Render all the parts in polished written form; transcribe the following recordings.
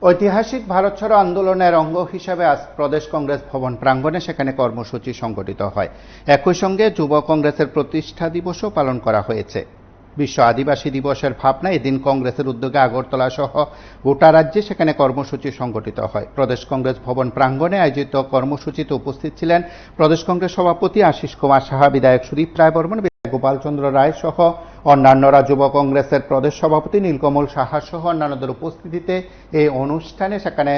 ঐতিহাসিক ভারত ছাড়ো আন্দোলনের অঙ্গ হিসাবে আজ প্রদেশ কংগ্রেস ভবন প্রাঙ্গণে সেখানে কর্মসূচি সংগঠিত হয়। একই সঙ্গে যুব কংগ্রেসের প্রতিষ্ঠা দিবসও পালন করা হয়েছে। বিশ্ব আদিবাসী দিবসের ভাবনা এদিন কংগ্রেসের উদ্যোগে আগরতলা সহ গোটা রাজ্যে সেখানে কর্মসূচি সংগঠিত হয়। প্রদেশ কংগ্রেস ভবন প্রাঙ্গণে আয়োজিত কর্মসূচিতে উপস্থিত ছিলেন প্রদেশ কংগ্রেস সভাপতি আশিস কুমার সাহা, বিধায়ক সুদীপ রায় বর্মন, গোপাল চন্দ্র রায় সহ অন্যান্যরা। যুব কংগ্রেসের প্রদেশ সভাপতি নীলকমল সাহা সহ অন্যান্যদের উপস্থিতিতে এই অনুষ্ঠানে সেখানে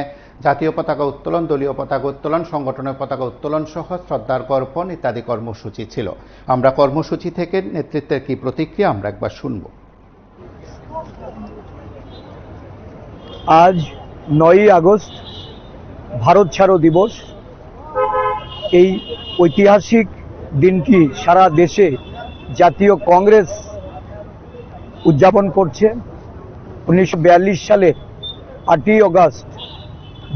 জাতীয় পতাকা উত্তোলন, দলীয় পতাকা উত্তোলন, সংগঠনের পতাকা উত্তোলন সহ শ্রদ্ধার্ঘ অর্পণ ইত্যাদি কর্মসূচি ছিল। আমরা কর্মসূচি থেকে নেতৃত্বের কি প্রতিক্রিয়া আমরা একবার শুনব। আজ 9ই আগস্ট ভারত ছাড়ো দিবস। এই ঐতিহাসিক দিনটি সারা দেশে জাতীয় কংগ্রেস উদযাপন করছে। 1942 সালে 8ই আগস্ট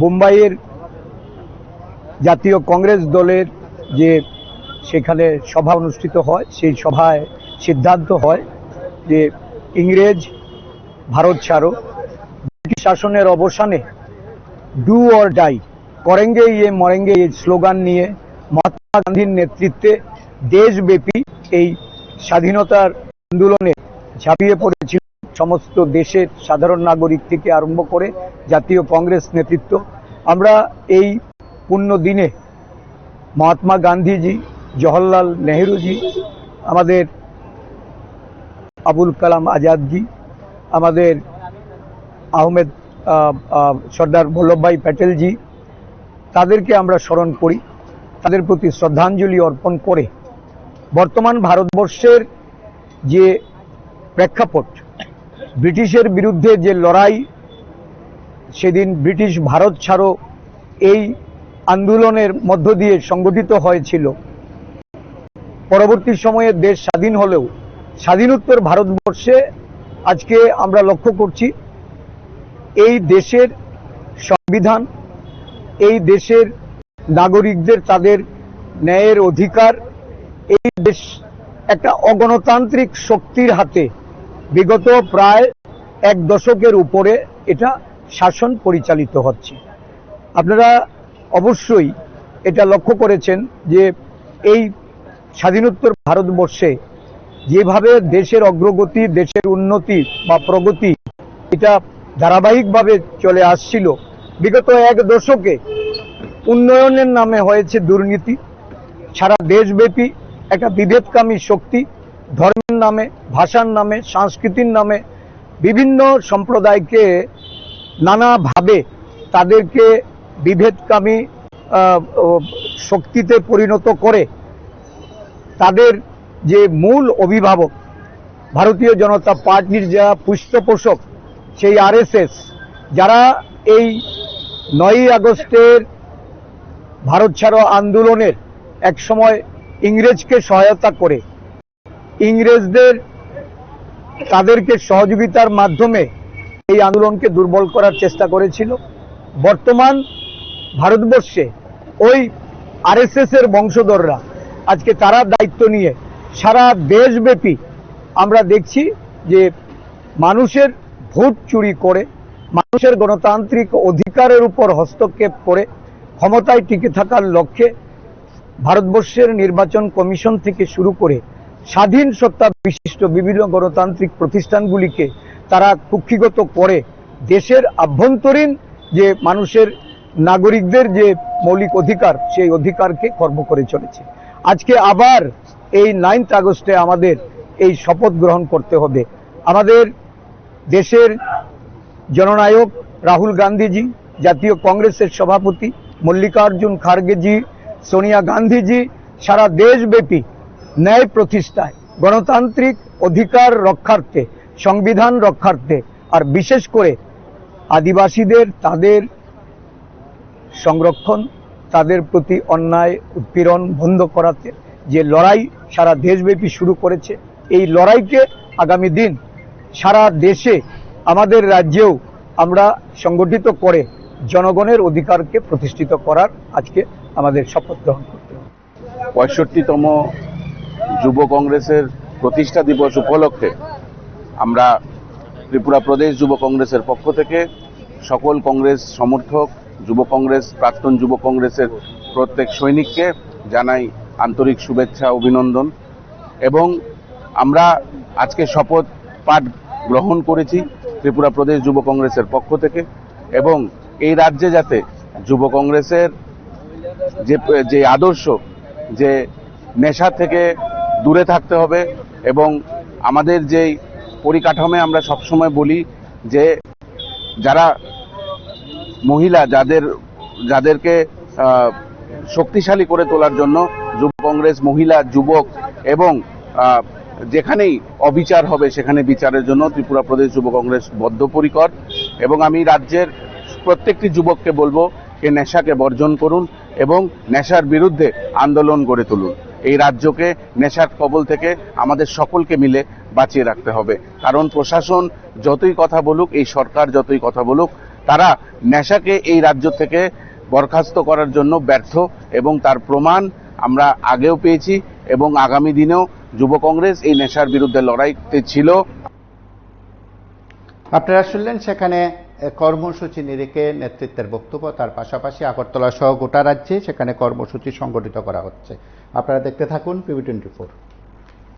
মুম্বাইয়ের জাতীয় কংগ্রেস দলের যে সেখানে সভা অনুষ্ঠিত হয়, সেই সভায় সিদ্ধান্ত হয় যে ইংরেজ ভারত ছাড়ো, ব্রিটিশ শাসনের অবসানে ডু অর ডাই, করেঙ্গে ইয়ে মরেঙ্গে এই স্লোগান নিয়ে মহাত্মা গান্ধীর নেতৃত্বে দেশব্যাপী এই স্বাধীনতার আন্দোলনে ঝাঁপিয়ে পড়েছিল সমস্ত দেশের সাধারণ নাগরিক থেকে আরম্ভ করে জাতীয় কংগ্রেস নেতৃত্ব। আমরা এই পুণ্য দিনে মহাত্মা গান্ধীজি, জওহরলাল নেহরুজি, আমাদের আবুল কালাম আজাদজি, আমাদের আহমেদ সর্দার বল্লভভাই প্যাটেলজি, তাদেরকে আমরা স্মরণ করি, তাদের প্রতি শ্রদ্ধাঞ্জলি অর্পণ করে বর্তমান ভারতবর্ষের যে প্রেক্ষাপট, ব্রিটিশের বিরুদ্ধে যে লড়াই সেদিন ব্রিটিশ ভারত ছাড়ো এই আন্দোলনের মধ্য দিয়ে সংগঠিত হয়েছিল। পরবর্তী সময়ে দেশ স্বাধীন হলেও স্বাধীনোত্তর ভারতবর্ষে আজকে আমরা লক্ষ্য করছি এই দেশের সংবিধান, এই দেশের নাগরিকদের তাদের ন্যায়ের অধিকার, এই দেশ একটা অগণতান্ত্রিক শক্তির হাতে বিগত প্রায় 1 দশকের উপরে এটা শাসন পরিচালিত হচ্ছে। আপনারা অবশ্যই এটা লক্ষ্য করেছেন যে এই স্বাধীনোত্তর ভারতবর্ষে যেভাবে দেশের অগ্রগতি, দেশের উন্নতি বা প্রগতি এটা ধারাবাহিকভাবে চলে আসছিল, বিগত 1 দশকে উন্নয়নের নামে হয়েছে দুর্নীতি। সারা দেশব্যাপী একটা বিভেদকামী শক্তি ধর্মের নামে, ভাষার নামে, সংস্কৃতির নামে বিভিন্ন সম্প্রদায়কে নানাভাবে তাদেরকে বিভেদকামী শক্তিতে পরিণত করে তাদের যে মূল অভিভাবক ভারতীয় জনতা পার্টির যারা পৃষ্ঠপোষক সেই আরএসএস, যারা এই 9ই আগস্টের ভারত ছাড়ো আন্দোলনের এক সময় ইংরেজকে সহায়তা করে ইংরেজদের তাদেরকে সহযোগিতার মাধ্যমে এই আন্দোলনকে দুর্বল করার চেষ্টা করেছিল। বর্তমান ভারতবর্ষে ওই আরএসএস এর বংশধররা আজকে তারা দায়িত্ব নিয়ে সারা দেশব্যাপী আমরা দেখছি যে মানুষের ভোট চুরি করে, মানুষের গণতান্ত্রিক অধিকারের উপর হস্তক্ষেপ করে ক্ষমতায় টিকে থাকার লক্ষ্যে ভারতবর্ষের নির্বাচন কমিশন থেকে শুরু করে স্বাধীন সত্তা বিশিষ্ট বিভিন্ন গণতান্ত্রিক প্রতিষ্ঠানগুলিকে তারা কুক্ষিগত করে দেশের আভ্যন্তরীণ যে মানুষের নাগরিকদের যে মৌলিক অধিকার, সেই অধিকারকে খর্ব করে চলেছে। আজকে আবার এই 9th আগস্টে আমাদের এই শপথ গ্রহণ করতে হবে। আমাদের দেশের জননায়ক রাহুল গান্ধীজি, জাতীয় কংগ্রেসের সভাপতি মল্লিকার্জুন খার্গেজি, সোনিয়া গান্ধীজি সারা দেশব্যাপী ন্যায় প্রতিষ্ঠায়, গণতান্ত্রিক অধিকার রক্ষার্থে, সংবিধান রক্ষার্থে আর বিশেষ করে আদিবাসীদের তাদের সংরক্ষণ, তাদের প্রতি অন্যায় উৎপীড়ন বন্ধ করাতে যে লড়াই সারা দেশব্যাপী শুরু করেছে, এই লড়াইকে আগামী দিন সারা দেশে আমাদের রাজ্যেও আমরা সংগঠিত করে জনগণের অধিকারকে প্রতিষ্ঠিত করার আজকে আমাদের শপথ গ্রহণ করতে হবে। 65তম যুব কংগ্রেসের প্রতিষ্ঠা দিবস উপলক্ষে আমরা ত্রিপুরা প্রদেশ যুব কংগ্রেসের পক্ষ থেকে সকল কংগ্রেস সমর্থক, যুব কংগ্রেস, প্রাক্তন যুব কংগ্রেসের প্রত্যেক সৈনিককে জানাই আন্তরিক শুভেচ্ছা, অভিনন্দন। এবং আমরা আজকে শপথ পাঠ গ্রহণ করেছি ত্রিপুরা প্রদেশ যুব কংগ্রেসের পক্ষ থেকে, এবং এই রাজ্যে যাতে যুব কংগ্রেসের যে আদর্শ, যে নেশা থেকে দূরে থাকতে হবে, এবং আমাদের যেই পরিকাঠামো আমরা সবসময় বলি যে যারা মহিলা, যাদেরকে শক্তিশালী করে তোলার জন্য যুব কংগ্রেস মহিলা, যুবক এবং যেখানেই অবিচার হবে সেখানে বিচারের জন্য ত্রিপুরা প্রদেশ যুব কংগ্রেস বদ্ধপরিকর। এবং আমি রাজ্যের প্রত্যেকটি যুবককে বলবো যে নেশাকে বর্জন করুন এবং নেশার বিরুদ্ধে আন্দোলন গড়ে তুলুন। এই রাজ্যকে নেশার কবল থেকে আমাদের সকলকে মিলে বাঁচিয়ে রাখতে হবে, কারণ প্রশাসন যতই কথা বলুক, এই সরকার যতই কথা বলুক, তারা নেশাকে এই রাজ্য থেকে বরখাস্ত করার জন্য ব্যর্থ, এবং তার প্রমাণ আমরা আগেও পেয়েছি এবং আগামী দিনেও যুব কংগ্রেস এই নেশার বিরুদ্ধে লড়াইতে ছিল। আপনারা শুনলেন সেখানে কর্মসূচি নিরিখে নেতৃত্বের বক্তব্য, তার পাশাপাশি আগরতলা সহ গোটা রাজ্যে সেখানে কর্মসূচি সংগঠিত করা হচ্ছে। আপনারা দেখতে থাকুন PB24।